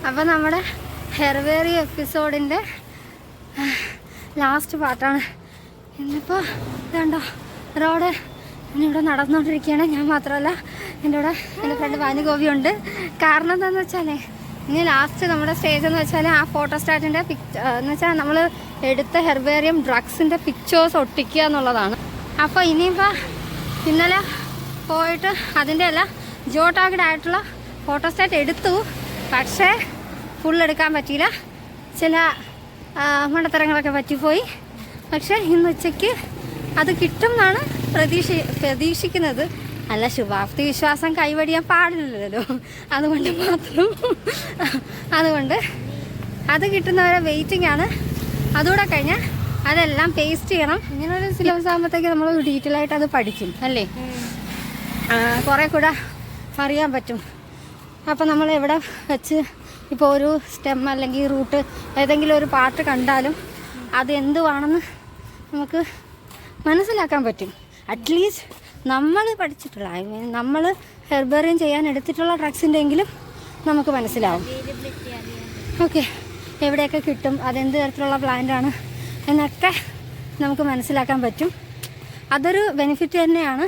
അപ്പോൾ നമ്മുടെ ഹെർവേറി എപ്പിസോഡിൻ്റെ ലാസ്റ്റ് പാർട്ടാണ് ഇന്നിപ്പോൾ. ഇതുണ്ടോ റോഡ് ഇവിടെ നടന്നുകൊണ്ടിരിക്കുകയാണ്. ഞാൻ മാത്രമല്ല, എൻ്റെ കൂടെ എൻ്റെ ഫ്രണ്ട് ഭാനുഗോപിയുണ്ട്. കാരണം എന്താണെന്ന് വെച്ചാലേ, ഇനി ലാസ്റ്റ് നമ്മുടെ സ്റ്റേജ് എന്ന് വെച്ചാൽ ആ ഫോട്ടോസ്റ്റാറ്റിൻ്റെ എന്ന് വെച്ചാൽ നമ്മൾ എടുത്ത ഹെർബേറിയം ഡ്രഗ്സിൻ്റെ പിക്ചേഴ്സ് ഒട്ടിക്കുക എന്നുള്ളതാണ്. അപ്പോൾ ഇനിയിപ്പോൾ ഇന്നലെ പോയിട്ട് അതിൻ്റെ എല്ലാം ജിയോടാഗ്ഡ് ആയിട്ടുള്ള ഫോട്ടോസ്റ്റാറ്റ് എടുത്തു. പക്ഷേ ഫുൾ എടുക്കാൻ പറ്റിയില്ല, ചില മണ്ടത്തരങ്ങളൊക്കെ പറ്റിപ്പോയി. പക്ഷേ ഇന്ന് ഉച്ചയ്ക്ക് അത് കിട്ടും എന്നാണ് പ്രതീക്ഷിക്കുന്നത്. അല്ല, ശുഭാപ്തി വിശ്വാസം കൈവടിയാൻ പാടില്ലല്ലോ, അതുകൊണ്ട് അത് കിട്ടുന്നവരെ വെയിറ്റിംഗ് ആണ്. അതുകൂടെ കഴിഞ്ഞാൽ അതെല്ലാം പേസ്റ്റ് ചെയ്യണം. ഇങ്ങനൊരു സിലബസ് ആകുമ്പോഴത്തേക്ക് നമ്മൾ ഡീറ്റെയിൽ ആയിട്ട് അത് പഠിക്കും അല്ലേ, കുറേ കൂടെ അറിയാൻ പറ്റും. അപ്പോൾ നമ്മൾ എവിടെ വെച്ച് ഇപ്പോൾ ഒരു സ്റ്റെം അല്ലെങ്കിൽ റൂട്ട് ഏതെങ്കിലും ഒരു പാട്ട് കണ്ടാലും അത് എന്തുവാണെന്ന് നമുക്ക് മനസ്സിലാക്കാൻ പറ്റും. അറ്റ്ലീസ്റ്റ് നമ്മൾ പഠിച്ചിട്ടുള്ള, ഐ മീൻ നമ്മൾ ഹെർബേറിയം ചെയ്യാൻ എടുത്തിട്ടുള്ള ഡ്രഗ്സിൻ്റെ എങ്കിലും നമുക്ക് മനസ്സിലാവും. ഓക്കെ, എവിടെയൊക്കെ കിട്ടും, അതെന്ത് തരത്തിലുള്ള പ്ലാന്റാണ് എന്നൊക്കെ നമുക്ക് മനസ്സിലാക്കാൻ പറ്റും. അതൊരു ബെനിഫിറ്റ് തന്നെയാണ്.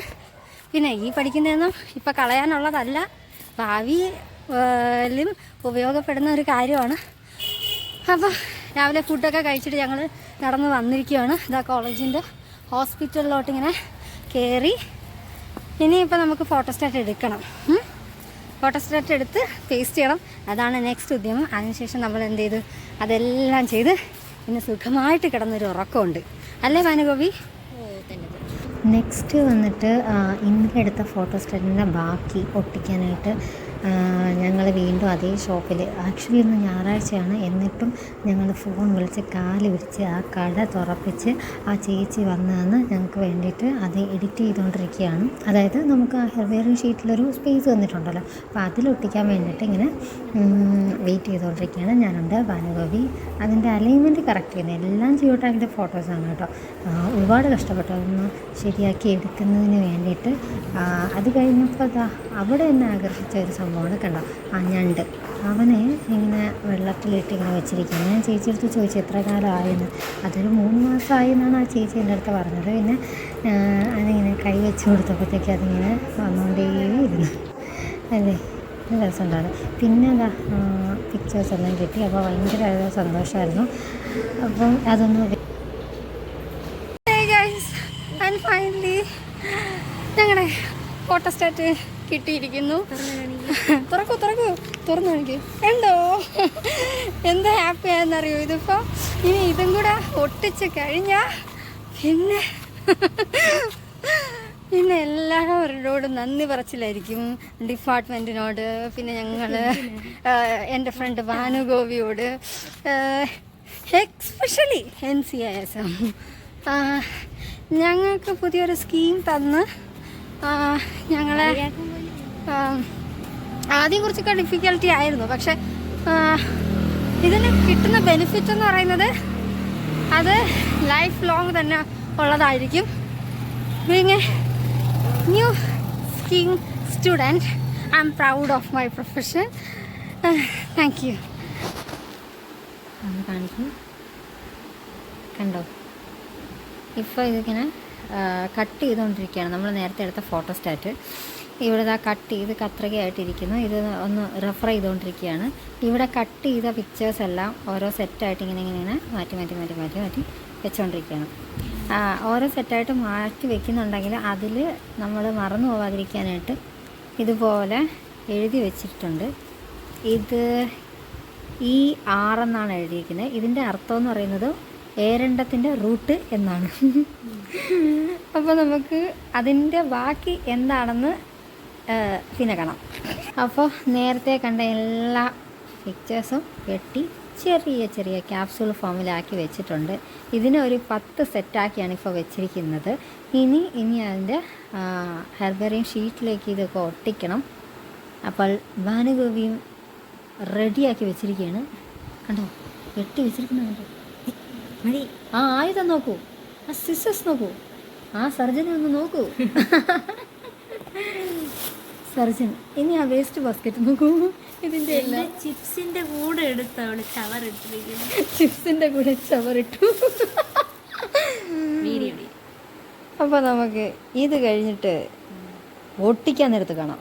പിന്നെ ഈ പഠിക്കുന്നതൊന്നും ഇപ്പം കളയാനുള്ളതല്ല, ഭാവിയിലും ഉപയോഗപ്പെടുന്ന ഒരു കാര്യമാണ്. അപ്പോൾ രാവിലെ ഫുഡൊക്കെ കഴിച്ചിട്ട് ഞങ്ങൾ നടന്ന് വന്നിരിക്കുകയാണ്. ഇതാ കോളേജിൻ്റെ ഹോസ്പിറ്റലിലോട്ടിങ്ങനെ കയറി. ഇനിയിപ്പോൾ നമുക്ക് ഫോട്ടോസ്റ്റാറ്റ് എടുക്കണം. ഫോട്ടോസ്റ്റാറ്റ് എടുത്ത് പേസ്റ്റ് ചെയ്യണം. അതാണ് നെക്സ്റ്റ് ഉദ്യമം. അതിനുശേഷം നമ്മൾ എന്ത് ചെയ്ത് അതെല്ലാം ചെയ്ത് പിന്നെ സുഖമായിട്ട് കിടന്നൊരു ഉറക്കമുണ്ട് അല്ലേ ഭാനുഗോപി? നെക്സ്റ്റ് വന്നിട്ട് ഇന്നലെ എടുത്ത ഫോട്ടോസ്റ്റാറ്റിൻ്റെ ബാക്കി ഒട്ടിക്കാനായിട്ട് ഞങ്ങൾ വീണ്ടും അതേ ഷോപ്പിൽ, ആക്ച്വലി ഇന്ന് ഞായറാഴ്ചയാണ്, എന്നിട്ടും ഞങ്ങൾ ഫോൺ വിളിച്ച് കാല് പിടിച്ച് ആ കട തുറപ്പിച്ച് ആ ചേച്ചി വന്നതെന്ന് ഞങ്ങൾക്ക് വേണ്ടിയിട്ട് അത് എഡിറ്റ് ചെയ്തുകൊണ്ടിരിക്കുകയാണ്. അതായത് നമുക്ക് ആ ഹെർബേറിയം ഷീറ്റിലൊരു സ്പേസ് വന്നിട്ടുണ്ടല്ലോ, അപ്പോൾ അതിലൊട്ടിക്കാൻ വേണ്ടിയിട്ട് ഇങ്ങനെ വെയിറ്റ് ചെയ്തുകൊണ്ടിരിക്കുകയാണ്. ഞാനുണ്ട്, ഭാനുഗോപി അതിൻ്റെ അലൈൻമെൻറ്റ് കറക്റ്റ് ചെയ്യുന്നത്. എല്ലാം ജിയോടാഗിൻ്റെ ഫോട്ടോസാണ് കേട്ടോ. ഒരുപാട് കഷ്ടപ്പെട്ടു അതൊന്ന് ശരിയാക്കി എടുക്കുന്നതിന് വേണ്ടിയിട്ട്. അത് കഴിഞ്ഞപ്പോൾ അവിടെ എന്നെ ആകർഷിച്ച ഒരു സംഭവമാണ് കണ്ടോ, ആ ഞണ്ട്. അവനെ ഇങ്ങനെ വെള്ളത്തിലിട്ട് ഇങ്ങനെ വെച്ചിരിക്കുകയാണ്. ഞാൻ ചേച്ചിയെടുത്ത് ചോദിച്ചു എത്ര കാലമായെന്ന്. അതൊരു 3 മാസമായി എന്നാണ് ആ ചേച്ചി എൻ്റെ അടുത്ത് പറഞ്ഞത്. പിന്നെ അതിങ്ങനെ കൈ വെച്ച് കൊടുത്തപ്പോഴത്തേക്ക് അതിങ്ങനെ വന്നുകൊണ്ടേയിരുന്നു അല്ലേ, നല്ല രസമുണ്ടായിരുന്നു. പിന്നെ അതാ പിക്ചേഴ്സ് എല്ലാം കിട്ടി. അപ്പോൾ ഭയങ്കര സന്തോഷമായിരുന്നു. അപ്പം അതൊന്ന് ഫൈനലി ഞങ്ങളുടെ ഫോട്ടോസ്റ്റാറ്റ് കിട്ടിയിരിക്കുന്നു. തുറന്നു കാണിക്കൂ. ഉണ്ടോ എന്ത് ഹാപ്പിയാണെന്നറിയോ ഇതിപ്പോൾ. ഇനി ഇതും കൂടെ ഒട്ടിച്ച് കഴിഞ്ഞാൽ പിന്നെ എല്ലാവരോടും നന്ദി പറച്ചിലായിരിക്കും. ഡിപ്പാർട്ട്മെൻറ്റിനോട്, പിന്നെ ഞങ്ങൾ എൻ്റെ ഫ്രണ്ട് ഭാനുഗോപിയോട്, എക്സ്പെഷ്യലി NCISM ഞങ്ങൾക്ക് പുതിയൊരു സ്കീം തന്ന് ഞങ്ങളെ ആദ്യം കുറച്ചൊക്കെ ഡിഫിക്കൽട്ടി ആയിരുന്നു. പക്ഷെ ഇതിന് കിട്ടുന്ന ബെനിഫിറ്റ് എന്ന് പറയുന്നത് അത് ലൈഫ് ലോങ് തന്നെ ഉള്ളതായിരിക്കും. Being A new scheme student, I am proud of my profession. Thank you. കാണിക്കും കണ്ടോ, ഇപ്പോൾ ഇതിങ്ങനെ കട്ട് ചെയ്തുകൊണ്ടിരിക്കുകയാണ്. നമ്മൾ നേരത്തെ എടുത്ത ഫോട്ടോസ്റ്റാറ്റ് ഇവിടെ കട്ട് ചെയ്ത് കത്രികയായിട്ടിരിക്കുന്നു. ഇത് ഒന്ന് റെഫർ ചെയ്തുകൊണ്ടിരിക്കുകയാണ്. ഇവിടെ കട്ട് ചെയ്ത പിക്ചേഴ്സ് എല്ലാം ഓരോ സെറ്റായിട്ട് ഇങ്ങനെ മാറ്റി വെച്ചുകൊണ്ടിരിക്കുകയാണ്. ഓരോ സെറ്റായിട്ട് മാറ്റി വെക്കുന്നുണ്ടെങ്കിൽ അതിൽ നമ്മൾ മറന്നു പോകാതിരിക്കാനായിട്ട് ഇതുപോലെ എഴുതി വെച്ചിട്ടുണ്ട്. ഇത് ER എന്നാണ് എഴുതിയിരിക്കുന്നത്. ഇതിൻ്റെ അർത്ഥം എന്ന് പറയുന്നത് ഏരണ്ടത്തിൻ്റെ റൂട്ട് എന്നാണ്. അപ്പോൾ നമുക്ക് അതിൻ്റെ ബാക്കി എന്താണെന്ന് പിന്നെ കാണാം. അപ്പോൾ നേരത്തെ കണ്ട എല്ലാ പിക്ചേഴ്സും വെട്ടി ചെറിയ ക്യാപ്സൂൾ ഫോമിലാക്കി വെച്ചിട്ടുണ്ട്. ഇതിനെ ഒരു 10 സെറ്റാക്കിയാണ് ഇപ്പോൾ വെച്ചിരിക്കുന്നത്. ഇനി അതിൻ്റെ ഹെർബേറിയം ഷീറ്റിലേക്ക് ഇതൊക്കെ ഒട്ടിക്കണം. അപ്പോൾ ഭാനുഗോപിയും റെഡിയാക്കി വെച്ചിരിക്കുകയാണ്. കണ്ടോ, വെട്ടി വെച്ചിരിക്കുന്നുണ്ട്. മതി. ആ ആയുധം നോക്കൂ, ആ സിസേഴ്സ് നോക്കൂ, ആ സർജനെ ഒന്ന് നോക്കൂ. സർജൻ. ഇനി ആ വേസ്റ്റ് ബാസ്ക്കറ്റ് നോക്കൂ. ഇതിൻ്റെ എല്ലാം ചിപ്സിന്റെ കൂടെ എടുത്ത് അവള് ചവറിട്ടിരിക്കുന്നു. ചിപ്സിൻ്റെ കൂടെ ചവറിട്ടു. വീഡിയോ അപ്പോൾ നമുക്ക് ഇത് കഴിഞ്ഞിട്ട് ഒട്ടിക്കാൻ നേരത്ത് കാണാം.